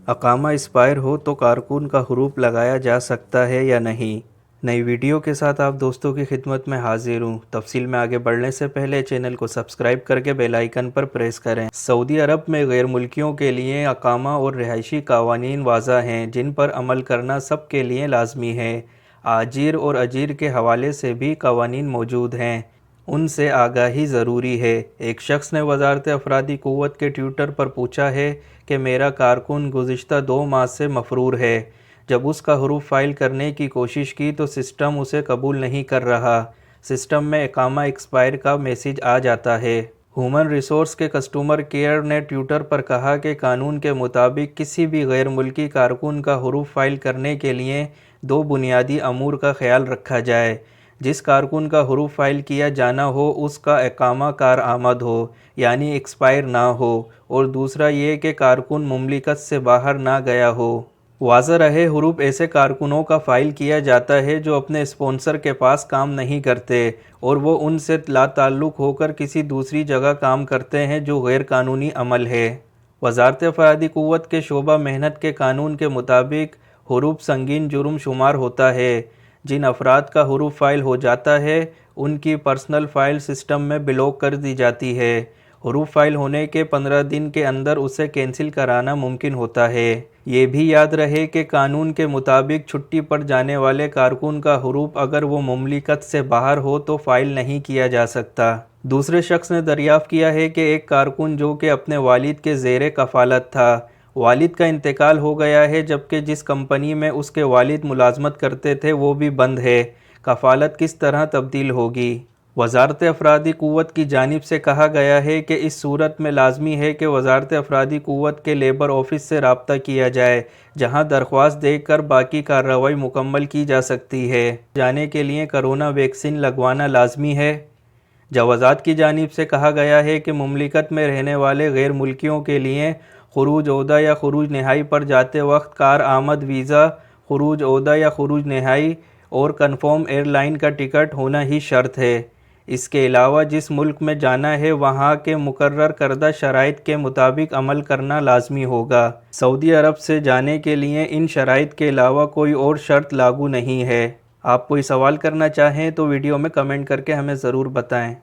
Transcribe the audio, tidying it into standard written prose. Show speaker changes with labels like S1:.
S1: اقامہ expire ہو تو کارکن کا حروف لگایا جا سکتا ہے یا نہیں؟ نئی ویڈیو کے ساتھ آپ دوستوں کی خدمت میں حاضر ہوں۔ تفصیل میں آگے بڑھنے سے پہلے چینل کو سبسکرائب کر کے بیل آئیکن پر پریس کریں۔ سعودی عرب میں غیر ملکیوں کے لیے اقامہ اور رہائشی قوانین واضح ہیں جن پر عمل کرنا سب کے لیے لازمی ہے۔ آجیر اور اجیر کے حوالے سے بھی قوانین موجود ہیں، ان سے آگاہی ضروری ہے۔ ایک شخص نے وزارت افرادی قوت کے ٹویٹر پر پوچھا ہے کہ میرا کارکن گزشتہ 2 ماہ سے مفرور ہے۔ جب اس کا حروف فائل کرنے کی کوشش کی تو سسٹم اسے قبول نہیں کر رہا۔ سسٹم میں اقامہ ایکسپائر کا میسج آ جاتا ہے۔ ہیومن ریسورس کے کسٹمر کیئر نے ٹویٹر پر کہا کہ قانون کے مطابق کسی بھی غیر ملکی کارکن کا حروف فائل کرنے کے لیے 2 بنیادی امور کا خیال رکھا جائے۔ جس کارکن کا حروف فائل کیا جانا ہو اس کا اقامہ کارآمد ہو، یعنی ایکسپائر نہ ہو، اور دوسرا یہ کہ کارکن مملکت سے باہر نہ گیا ہو۔ واضح رہے، حروف ایسے کارکنوں کا فائل کیا جاتا ہے جو اپنے اسپانسر کے پاس کام نہیں کرتے اور وہ ان سے لا تعلق ہو کر کسی دوسری جگہ کام کرتے ہیں جو غیر قانونی عمل ہے۔ وزارت افرادی قوت کے شعبہ محنت کے قانون کے مطابق حروف سنگین جرم شمار ہوتا ہے۔ جن افراد کا حروف فائل ہو جاتا ہے ان کی پرسنل فائل سسٹم میں بلاک کر دی جاتی ہے۔ حروف فائل ہونے کے 15 دن کے اندر اسے کینسل کرانا ممکن ہوتا ہے۔ یہ بھی یاد رہے کہ قانون کے مطابق چھٹی پر جانے والے کارکن کا حروف اگر وہ مملکت سے باہر ہو تو فائل نہیں کیا جا سکتا۔ دوسرے شخص نے دریافت کیا ہے کہ ایک کارکن جو کہ اپنے والد کے زیر کفالت تھا، والد کا انتقال ہو گیا ہے جبکہ جس کمپنی میں اس کے والد ملازمت کرتے تھے وہ بھی بند ہے۔ کفالت کس طرح تبدیل ہوگی؟ وزارت افرادی قوت کی جانب سے کہا گیا ہے کہ اس صورت میں لازمی ہے کہ وزارت افرادی قوت کے لیبر آفس سے رابطہ کیا جائے جہاں درخواست دے کر باقی کارروائی مکمل کی جا سکتی ہے۔ جانے کے لیے کرونا ویکسین لگوانا لازمی ہے۔ جوازات کی جانب سے کہا گیا ہے کہ مملکت میں رہنے والے غیر ملکیوں کے لیے خروج عہدہ یا خروج نہائی پر جاتے وقت کارآمد ویزا، خروج عہدہ یا خروج نہائی اور کنفرم ایئر لائن کا ٹکٹ ہونا ہی شرط ہے۔ اس کے علاوہ جس ملک میں جانا ہے وہاں کے مقرر کردہ شرائط کے مطابق عمل کرنا لازمی ہوگا۔ سعودی عرب سے جانے کے لیے ان شرائط کے علاوہ کوئی اور شرط لاگو نہیں ہے۔ آپ کوئی سوال کرنا چاہیں تو ویڈیو میں کمنٹ کر کے ہمیں ضرور بتائیں۔